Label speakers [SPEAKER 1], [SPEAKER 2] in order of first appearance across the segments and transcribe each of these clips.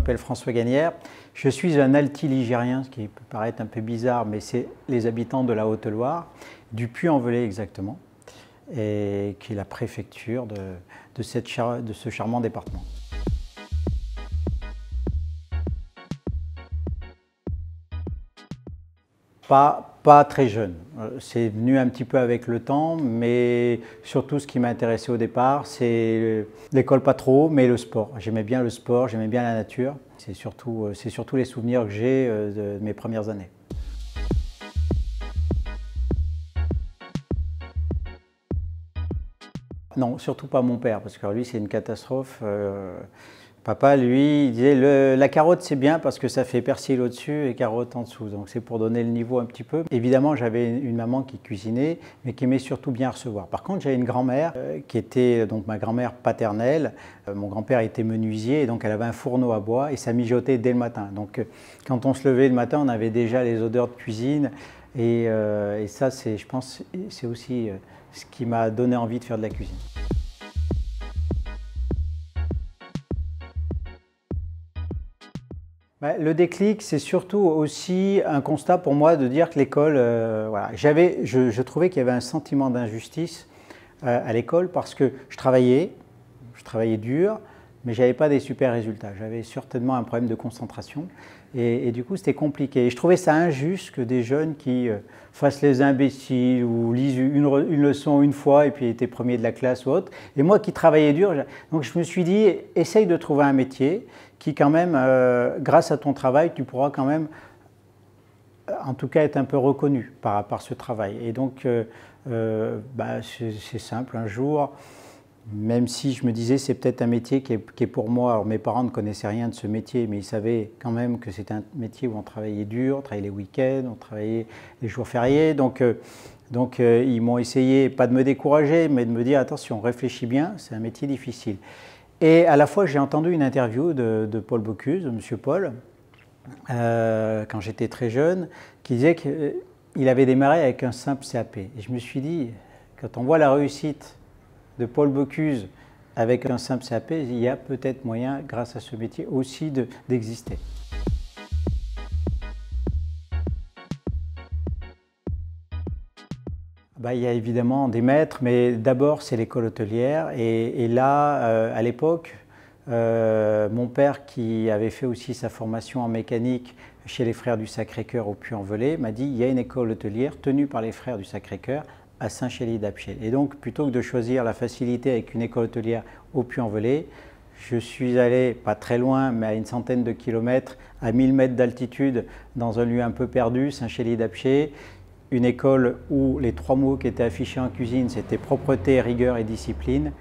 [SPEAKER 1] m'appelle François Gagnère. Je suis un altiligérien, ce qui peut paraître un peu bizarre, mais c'est les habitants de la Haute-Loire, du Puy-en-Velay exactement, et qui est la préfecture de ce charmant département. Pas très jeune. C'est venu un petit peu avec le temps, mais surtout ce qui m'a intéressé au départ, c'est l'école pas trop, mais le sport. J'aimais bien le sport, j'aimais bien la nature. C'est surtout les souvenirs que j'ai de mes premières années. Non, surtout pas mon père, parce que lui c'est une catastrophe. Papa, lui, il disait la carotte c'est bien parce que ça fait persil au-dessus et carotte en dessous. Donc c'est pour donner le niveau un petit peu. Évidemment, j'avais une maman qui cuisinait, mais qui aimait surtout bien recevoir. Par contre, j'avais une grand-mère qui était donc ma grand-mère paternelle. Mon grand-père était menuisier et donc elle avait un fourneau à bois et ça mijotait dès le matin. Donc quand on se levait le matin, on avait déjà les odeurs de cuisine. Et ça, je pense, c'est aussi ce qui m'a donné envie de faire de la cuisine. Le déclic, c'est surtout aussi un constat pour moi de dire que l'école, voilà, je trouvais qu'il y avait un sentiment d'injustice à l'école parce que je travaillais dur, mais je n'avais pas des super résultats. J'avais certainement un problème de concentration et du coup c'était compliqué. Et je trouvais ça injuste que des jeunes qui fassent les imbéciles ou lisent une leçon une fois et puis étaient premiers de la classe ou autre. Et moi qui travaillais dur, donc je me suis dit, essaye de trouver un métier qui quand même, grâce à ton travail, tu pourras quand même, en tout cas, être un peu reconnu par ce travail. Et donc, c'est simple, un jour, même si je me disais c'est peut-être un métier qui est pour moi, alors mes parents ne connaissaient rien de ce métier, mais ils savaient quand même que c'était un métier où on travaillait dur, on travaillait les week-ends, on travaillait les jours fériés, donc ils m'ont essayé, pas de me décourager, mais de me dire attention, réfléchis bien, c'est un métier difficile. Et à la fois, j'ai entendu une interview de Paul Bocuse, de M. Paul, quand j'étais très jeune, qui disait qu'il avait démarré avec un simple CAP. Et je me suis dit, quand on voit la réussite de Paul Bocuse avec un simple CAP, il y a peut-être moyen, grâce à ce métier, aussi d'exister. Il y a évidemment des maîtres, mais d'abord c'est l'école hôtelière. Et là, à l'époque, mon père, qui avait fait aussi sa formation en mécanique chez les Frères du Sacré-Cœur au Puy-en-Velay, m'a dit il y a une école hôtelière tenue par les Frères du Sacré-Cœur à Saint-Chély-d'Apcher. Et donc, plutôt que de choisir la facilité avec une école hôtelière au Puy-en-Velay, je suis allé, pas très loin, mais à une centaine de kilomètres, à 1000 mètres d'altitude, dans un lieu un peu perdu, Saint-Chély-d'Apcher, une école où les 3 mots qui étaient affichés en cuisine, c'était propreté, rigueur et discipline.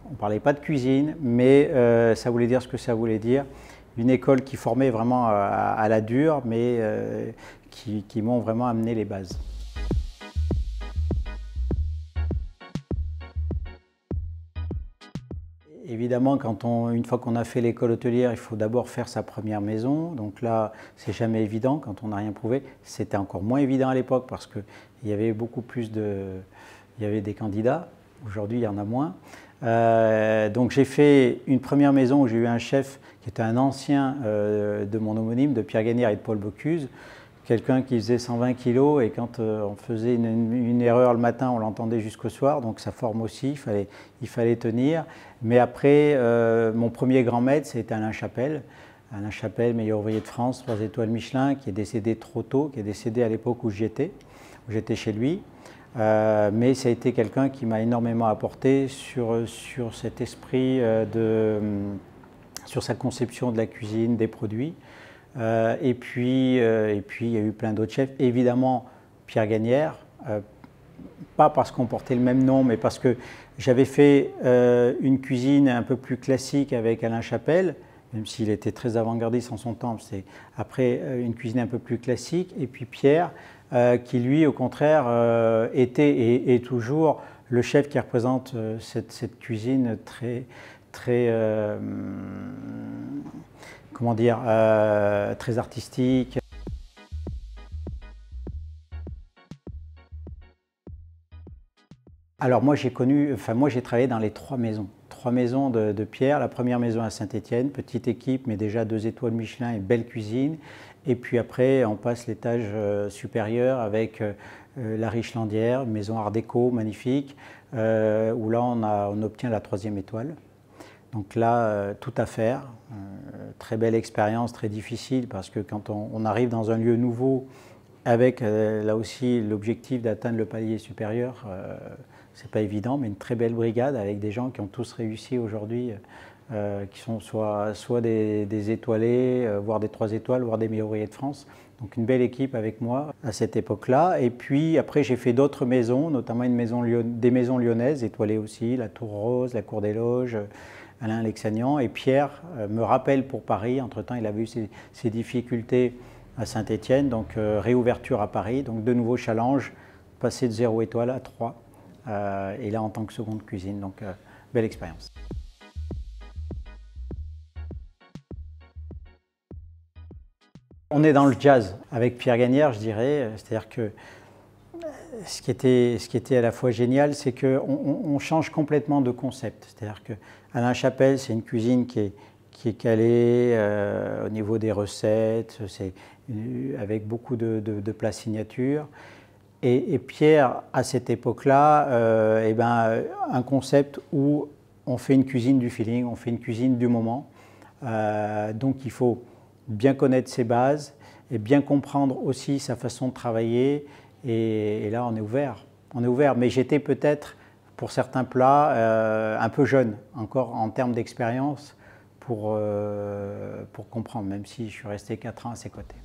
[SPEAKER 1] On ne parlait pas de cuisine, mais ça voulait dire ce que ça voulait dire. Une école qui formait vraiment à la dure, mais qui m'ont vraiment amené les bases. Évidemment, une fois qu'on a fait l'école hôtelière, il faut d'abord faire sa première maison. Donc là, c'est jamais évident quand on n'a rien prouvé. C'était encore moins évident à l'époque parce qu'il y avait beaucoup plus il y avait des candidats. Aujourd'hui, il y en a moins. Donc j'ai fait une première maison où j'ai eu un chef qui était un ancien de mon homonyme, de Pierre Gagnère et de Paul Bocuse. Quelqu'un qui faisait 120 kilos et quand on faisait une erreur le matin, on l'entendait jusqu'au soir, donc ça forme aussi, il fallait tenir. Mais après, mon premier grand maître, c'était Alain Chapelle. Alain Chapelle, meilleur ouvrier de France, 3 étoiles Michelin, qui est décédé trop tôt, qui est décédé à l'époque où j'étais chez lui. Mais ça a été quelqu'un qui m'a énormément apporté sur cet esprit, sur sa conception de la cuisine, des produits. Et puis, il y a eu plein d'autres chefs. Évidemment, Pierre Gagnère, pas parce qu'on portait le même nom, mais parce que j'avais fait une cuisine un peu plus classique avec Alain Chapelle, même s'il était très avant-gardiste en son temps, c'est après une cuisine un peu plus classique. Et puis Pierre, qui lui, au contraire, était et est toujours le chef qui représente cette cuisine très comment dire, très artistique. Alors moi j'ai travaillé dans les 3 maisons. 3 maisons de Pierre. La première maison à Saint-Étienne, petite équipe, mais déjà 2 étoiles Michelin et belle cuisine. Et puis après, on passe l'étage supérieur avec la Richlandière, une maison art déco magnifique, où là on obtient la 3e étoile. Donc là, tout à faire. Très belle expérience, très difficile, parce que quand on arrive dans un lieu nouveau, avec là aussi l'objectif d'atteindre le palier supérieur, c'est pas évident, mais une très belle brigade avec des gens qui ont tous réussi aujourd'hui, qui sont soit des étoilés, voire des 3 étoiles, voire des meilleurs ouvriers de France. Donc une belle équipe avec moi à cette époque-là. Et puis après j'ai fait d'autres maisons, notamment des maisons lyonnaises, étoilées aussi, la Tour Rose, la Cour des Loges, Alain-Alexandrian. Et Pierre me rappelle pour Paris. Entre-temps, il avait eu ses difficultés à Saint-Étienne, donc réouverture à Paris. Donc de nouveaux challenges, passer de 0 étoile à 3. Et là en tant que seconde cuisine, donc belle expérience. On est dans le jazz avec Pierre Gagnère, je dirais. C'est-à-dire que ce qui était à la fois génial, c'est qu'on change complètement de concept. C'est-à-dire que Alain Chapelle, c'est une cuisine qui est calée au niveau des recettes, avec beaucoup de plats signatures. Et Pierre, à cette époque-là, un concept où on fait une cuisine du feeling, on fait une cuisine du moment. Donc il faut bien connaître ses bases et bien comprendre aussi sa façon de travailler. Et là, on est ouvert. On est ouvert. Mais j'étais peut-être, pour certains plats, un peu jeune, encore en termes d'expérience, pour comprendre, même si je suis resté 4 ans à ses côtés.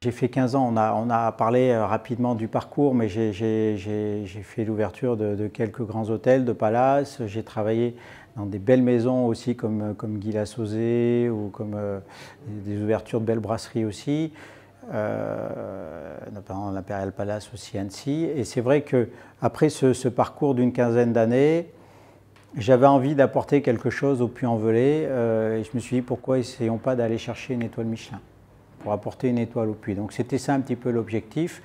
[SPEAKER 1] J'ai fait 15 ans, on a parlé rapidement du parcours, mais j'ai fait l'ouverture de quelques grands hôtels, de palaces. J'ai travaillé dans des belles maisons aussi comme Guy Lassauzet ou comme des ouvertures de belles brasseries aussi, notamment l'Imperial Palace aussi à Annecy. Et c'est vrai qu'après ce parcours d'une quinzaine d'années, j'avais envie d'apporter quelque chose au Puy-en-Velay et je me suis dit pourquoi essayons pas d'aller chercher une étoile Michelin pour apporter une étoile au Puy. Donc c'était ça un petit peu l'objectif.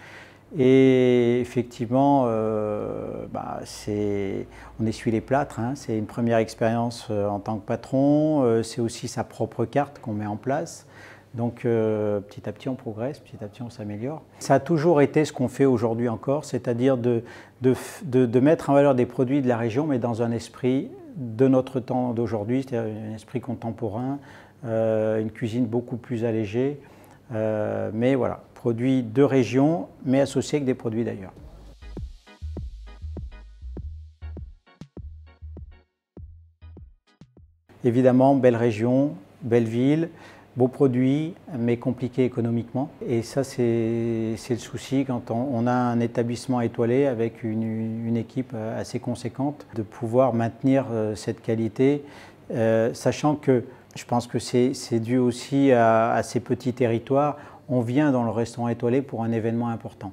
[SPEAKER 1] Et effectivement, on essuie les plâtres, hein. C'est une première expérience en tant que patron, c'est aussi sa propre carte qu'on met en place. Donc petit à petit on progresse, petit à petit on s'améliore. Ça a toujours été ce qu'on fait aujourd'hui encore, c'est-à-dire de mettre en valeur des produits de la région, mais dans un esprit de notre temps d'aujourd'hui, c'est-à-dire un esprit contemporain, une cuisine beaucoup plus allégée. Mais voilà, produits de région, mais associés avec des produits d'ailleurs. Évidemment, belle région, belle ville, beaux produits, mais compliqués économiquement. Et ça, c'est le souci quand on a un établissement étoilé avec une équipe assez conséquente, de pouvoir maintenir cette qualité, sachant que je pense que c'est dû aussi à ces petits territoires. On vient dans le restaurant étoilé pour un événement important.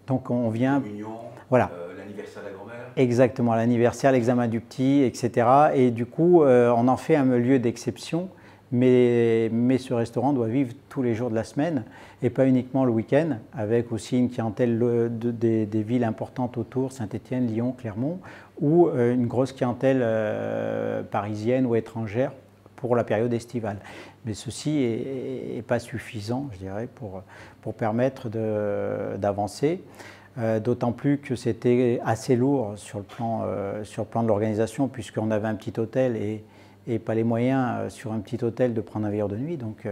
[SPEAKER 1] Donc on vient...
[SPEAKER 2] Communion,
[SPEAKER 1] voilà.
[SPEAKER 2] L'anniversaire de la grand-mère.
[SPEAKER 1] Exactement, l'anniversaire, l'examen du petit, etc. Et du coup, on en fait un lieu d'exception, mais ce restaurant doit vivre tous les jours de la semaine et pas uniquement le week-end, avec aussi une clientèle des villes importantes autour, Saint-Étienne, Lyon, Clermont, ou une grosse clientèle parisienne ou étrangère pour la période estivale. Mais ceci n'est pas suffisant, je dirais, pour permettre d'avancer. D'autant plus que c'était assez lourd sur le plan de l'organisation, puisqu'on avait un petit hôtel et pas les moyens sur un petit hôtel de prendre un veilleur de nuit. Donc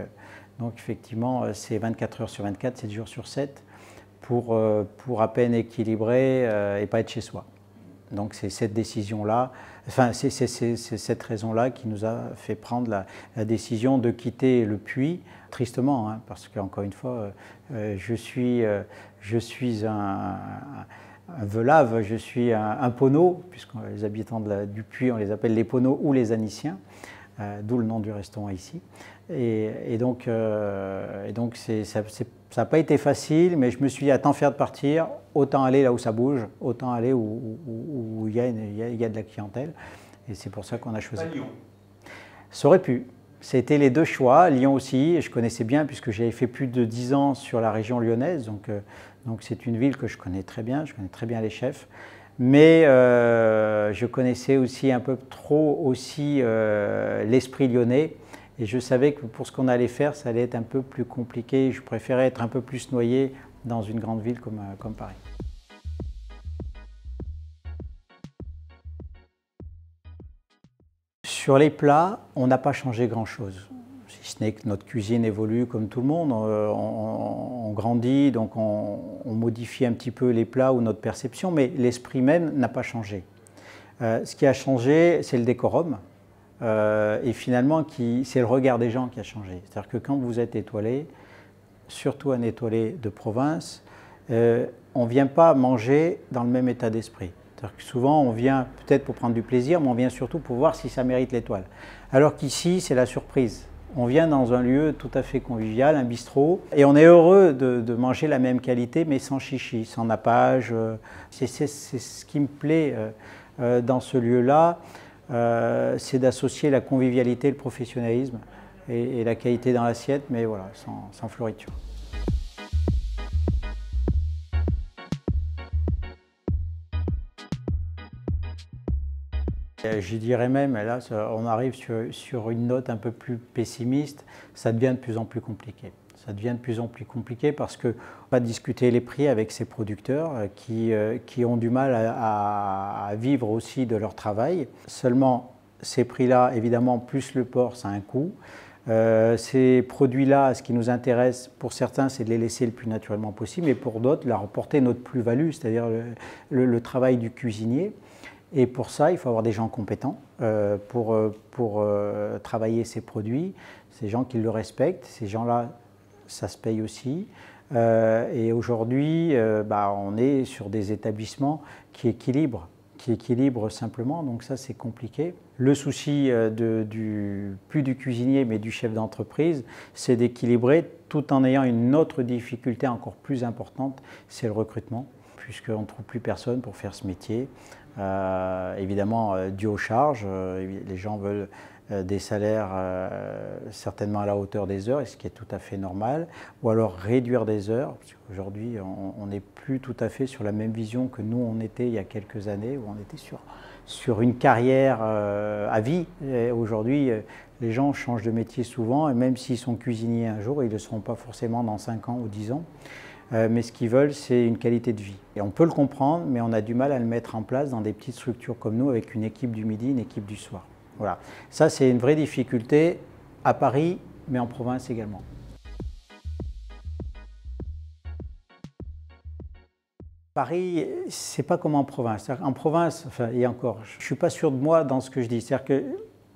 [SPEAKER 1] effectivement, c'est 24 heures sur 24, 7 jours sur 7, pour à peine équilibrer et pas être chez soi. Donc c'est cette décision-là, enfin c'est cette raison-là qui nous a fait prendre la décision de quitter le Puy, tristement, hein, parce qu'encore une fois, je suis un Velave, je suis un Pono, puisque les habitants du Puy, on les appelle les Poneaux ou les Aniciens, d'où le nom du restaurant ici. Et donc ça n'a pas été facile, mais je me suis dit, à tant faire de partir, autant aller là où ça bouge, autant aller où il y a de la clientèle. Et c'est pour ça qu'on a choisi.
[SPEAKER 2] Pas Lyon.
[SPEAKER 1] Ça aurait pu. C'était les deux choix. Lyon aussi, et je connaissais bien puisque j'avais fait plus de 10 ans sur la région lyonnaise, donc c'est une ville que je connais très bien les chefs. Mais je connaissais aussi un peu trop aussi l'esprit lyonnais, et je savais que pour ce qu'on allait faire, ça allait être un peu plus compliqué. Je préférais être un peu plus noyé dans une grande ville comme Paris. Sur les plats, on n'a pas changé grand-chose. Si ce n'est que notre cuisine évolue comme tout le monde, on grandit, donc on modifie un petit peu les plats ou notre perception, mais l'esprit même n'a pas changé. Ce qui a changé, c'est le décorum, et finalement, c'est le regard des gens qui a changé. C'est-à-dire que quand vous êtes étoilé, surtout un étoilé de province, on ne vient pas manger dans le même état d'esprit. C'est-à-dire que souvent, on vient peut-être pour prendre du plaisir, mais on vient surtout pour voir si ça mérite l'étoile. Alors qu'ici, c'est la surprise. On vient dans un lieu tout à fait convivial, un bistrot, et on est heureux de manger la même qualité, mais sans chichi, sans nappage. C'est ce qui me plaît dans ce lieu-là, c'est d'associer la convivialité, le professionnalisme et la qualité dans l'assiette, mais voilà, sans floriture. Je dirais même, et là on arrive sur une note un peu plus pessimiste, ça devient de plus en plus compliqué. Ça devient de plus en plus compliqué parce qu'on va discuter les prix avec ces producteurs qui ont du mal à vivre aussi de leur travail. Seulement, ces prix-là, évidemment, plus le port, ça a un coût. Ces produits-là, ce qui nous intéresse, pour certains, c'est de les laisser le plus naturellement possible, et pour d'autres, leur apporter notre plus-value, c'est-à-dire le travail du cuisinier. Et pour ça, il faut avoir des gens compétents pour travailler ces produits, ces gens qui le respectent. Ces gens-là, ça se paye aussi. Et aujourd'hui, on est sur des établissements qui équilibrent simplement, donc ça c'est compliqué. Le souci plus du cuisinier mais du chef d'entreprise, c'est d'équilibrer tout en ayant une autre difficulté encore plus importante, c'est le recrutement, puisqu'on ne trouve plus personne pour faire ce métier. Évidemment, dû aux charges, les gens veulent des salaires certainement à la hauteur des heures, ce qui est tout à fait normal, ou alors réduire des heures, parce qu'aujourd'hui on n'est plus tout à fait sur la même vision que nous on était il y a quelques années, où on était sur une carrière à vie. Aujourd'hui, les gens changent de métier souvent, et même s'ils sont cuisiniers un jour, ils ne le seront pas forcément dans 5 ans ou 10 ans. Mais ce qu'ils veulent, c'est une qualité de vie. Et on peut le comprendre, mais on a du mal à le mettre en place dans des petites structures comme nous, avec une équipe du midi, une équipe du soir. Voilà. Ça, c'est une vraie difficulté à Paris, mais en province également. Paris, c'est pas comme en province. En province, enfin, et encore, je ne suis pas sûr de moi dans ce que je dis. C'est-à-dire que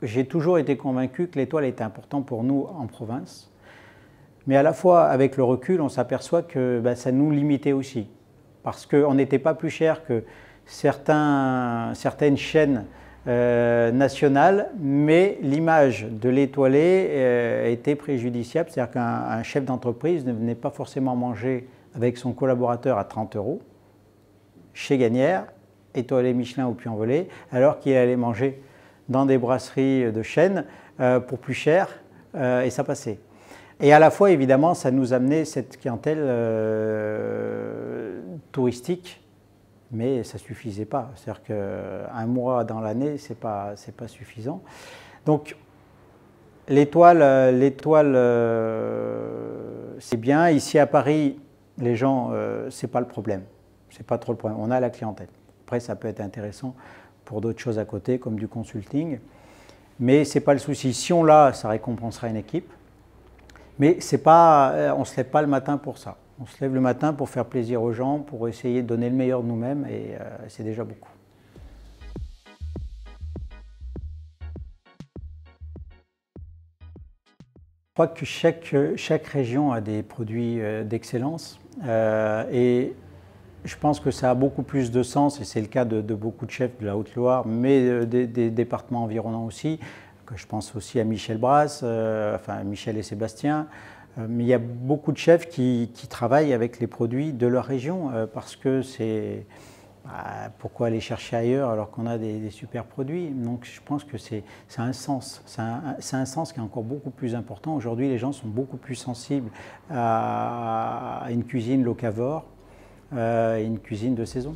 [SPEAKER 1] j'ai toujours été convaincu que l'étoile était importante pour nous en province. Mais à la fois, avec le recul, on s'aperçoit que ça nous limitait aussi. Parce qu'on n'était pas plus cher que certaines chaînes nationales, mais l'image de l'étoilé était préjudiciable. C'est-à-dire qu'un chef d'entreprise ne venait pas forcément manger avec son collaborateur à 30 € chez Gagnère, étoilé Michelin ou Puy-en-Velay, alors qu'il allait manger dans des brasseries de chaîne pour plus cher, et ça passait. Et à la fois, évidemment, ça nous amenait cette clientèle touristique, mais ça ne suffisait pas. C'est-à-dire qu'un mois dans l'année, ce n'est pas suffisant. Donc, l'étoile, c'est bien. Ici à Paris, les gens, ce n'est pas le problème. C'est pas trop le problème. On a la clientèle. Après, ça peut être intéressant pour d'autres choses à côté, comme du consulting. Mais ce n'est pas le souci. Si on l'a, ça récompensera une équipe. Mais on ne se lève pas le matin pour ça. On se lève le matin pour faire plaisir aux gens, pour essayer de donner le meilleur de nous-mêmes, et c'est déjà beaucoup. Je crois que chaque région a des produits d'excellence, et je pense que ça a beaucoup plus de sens, et c'est le cas de beaucoup de chefs de la Haute-Loire, mais des départements environnants aussi. Je pense aussi à Michel Brasse, enfin Michel et Sébastien. Mais il y a beaucoup de chefs qui travaillent avec les produits de leur région parce que Pourquoi aller chercher ailleurs alors qu'on a des super produits? Donc je pense que ça a un sens. C'est un sens qui est encore beaucoup plus important. Aujourd'hui, les gens sont beaucoup plus sensibles à une cuisine locavore et une cuisine de saison.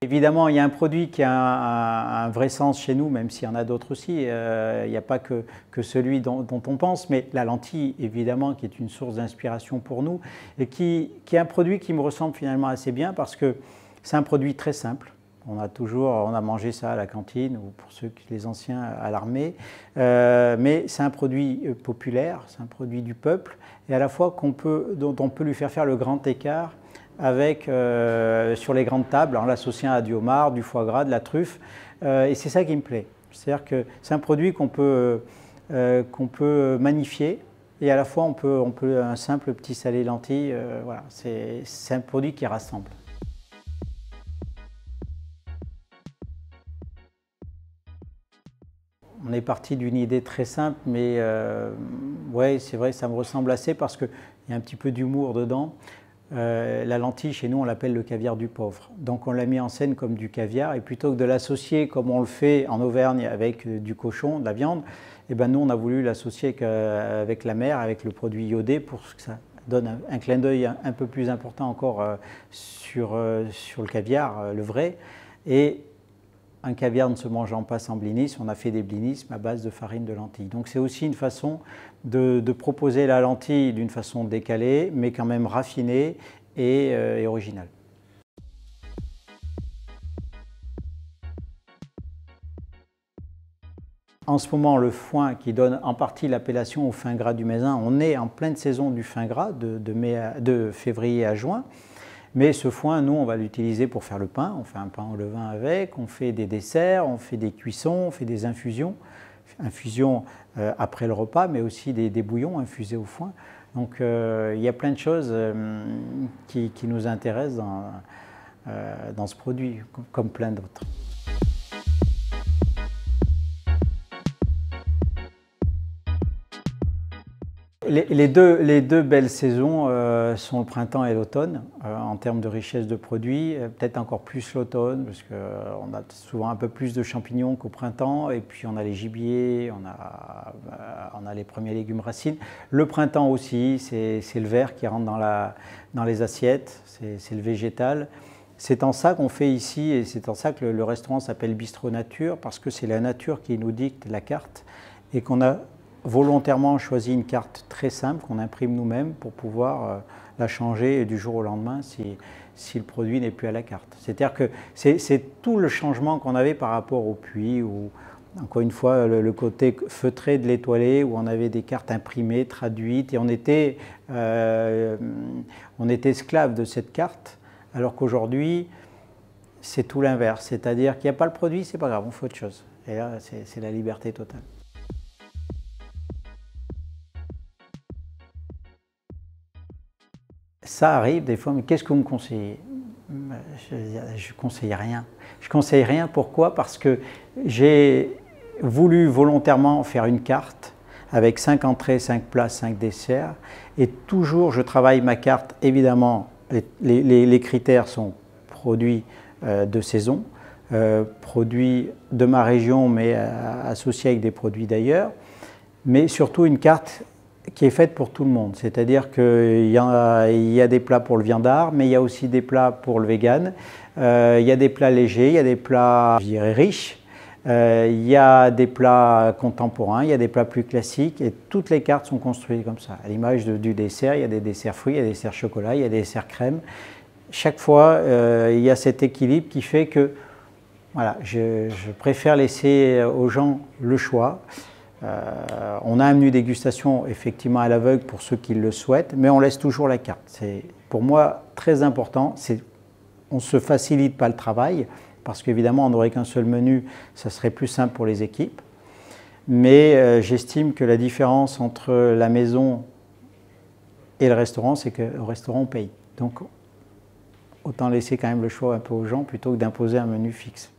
[SPEAKER 1] Évidemment, il y a un produit qui a un vrai sens chez nous, même s'il y en a d'autres aussi. Il n'y a pas que celui dont on pense, mais la lentille, évidemment, qui est une source d'inspiration pour nous et qui est un produit qui me ressemble finalement assez bien parce que c'est un produit très simple. On a mangé ça à la cantine ou pour les anciens à l'armée, mais c'est un produit populaire, c'est un produit du peuple et à la fois dont on peut lui faire le grand écart avec, sur les grandes tables, en l'associant à du homard, du foie gras, de la truffe. Et c'est ça qui me plaît. C'est-à-dire que c'est un produit qu'on peut magnifier et à la fois on peut un simple petit salé lentilles, voilà, c'est un produit qui rassemble. On est parti d'une idée très simple, mais ouais, c'est vrai, ça me ressemble assez parce qu'il y a un petit peu d'humour dedans. La lentille, chez nous, on l'appelle le caviar du pauvre. Donc on l'a mis en scène comme du caviar, et plutôt que de l'associer comme on le fait en Auvergne avec du cochon, de la viande, et ben nous on a voulu l'associer avec la mer, avec le produit iodé, pour que ça donne un clin d'œil un peu plus important encore sur le caviar, le vrai. Et un caviar ne se mangeant pas sans blinis, on a fait des blinis à base de farine de lentilles. Donc c'est aussi une façon de proposer la lentille d'une façon décalée, mais quand même raffinée et originale. En ce moment, le foin qui donne en partie l'appellation au fin gras du Mézin, on est en pleine saison du fin gras de février à juin. Mais ce foin, nous, on va l'utiliser pour faire le pain. On fait un pain au levain avec, on fait des desserts, on fait des cuissons, on fait des infusions. Infusions après le repas, mais aussi des bouillons infusés au foin. Donc il y a plein de choses qui nous intéressent dans ce produit, comme plein d'autres. Les deux belles saisons sont le printemps et l'automne en termes de richesse de produits, peut-être encore plus l'automne parce qu'on a souvent un peu plus de champignons qu'au printemps et puis on a les gibiers, on a les premiers légumes racines. Le printemps aussi, c'est le vert qui rentre dans les assiettes, c'est le végétal. C'est en ça qu'on fait ici et c'est en ça que le restaurant s'appelle Bistrot Nature parce que c'est la nature qui nous dicte la carte et qu'on a volontairement choisi une carte très simple qu'on imprime nous-mêmes pour pouvoir la changer du jour au lendemain si le produit n'est plus à la carte. C'est-à-dire que c'est tout le changement qu'on avait par rapport au puits ou encore une fois le côté feutré de l'étoilé où on avait des cartes imprimées, traduites et on était esclave de cette carte alors qu'aujourd'hui c'est tout l'inverse. C'est-à-dire qu'il n'y a pas le produit, c'est pas grave, on fait autre chose. Et là c'est la liberté totale. Ça arrive des fois, mais qu'est-ce que vous me conseillez? Je ne conseille rien. Je ne conseille rien, pourquoi? Parce que j'ai voulu volontairement faire une carte avec 5 entrées, 5 plats, 5 desserts. Et toujours, je travaille ma carte, évidemment, les critères sont produits de saison, produits de ma région, mais associés avec des produits d'ailleurs, mais surtout une carte qui est faite pour tout le monde. C'est-à-dire qu'il y a des plats pour le viandard, mais il y a aussi des plats pour le vegan. Il y a des plats légers, il y a des plats, je dirais, riches. Il y a des plats contemporains, il y a des plats plus classiques. Et toutes les cartes sont construites comme ça. À l'image du dessert, il y a des desserts fruits, il y a des desserts chocolat, il y a des desserts crème. Chaque fois, il y a cet équilibre qui fait que voilà, je préfère laisser aux gens le choix. On a un menu dégustation effectivement à l'aveugle pour ceux qui le souhaitent, mais on laisse toujours la carte. C'est pour moi très important. On ne se facilite pas le travail parce qu'évidemment on n'aurait qu'un seul menu, ça serait plus simple pour les équipes. Mais j'estime que la différence entre la maison et le restaurant, c'est qu'au restaurant on paye. Donc autant laisser quand même le choix un peu aux gens plutôt que d'imposer un menu fixe.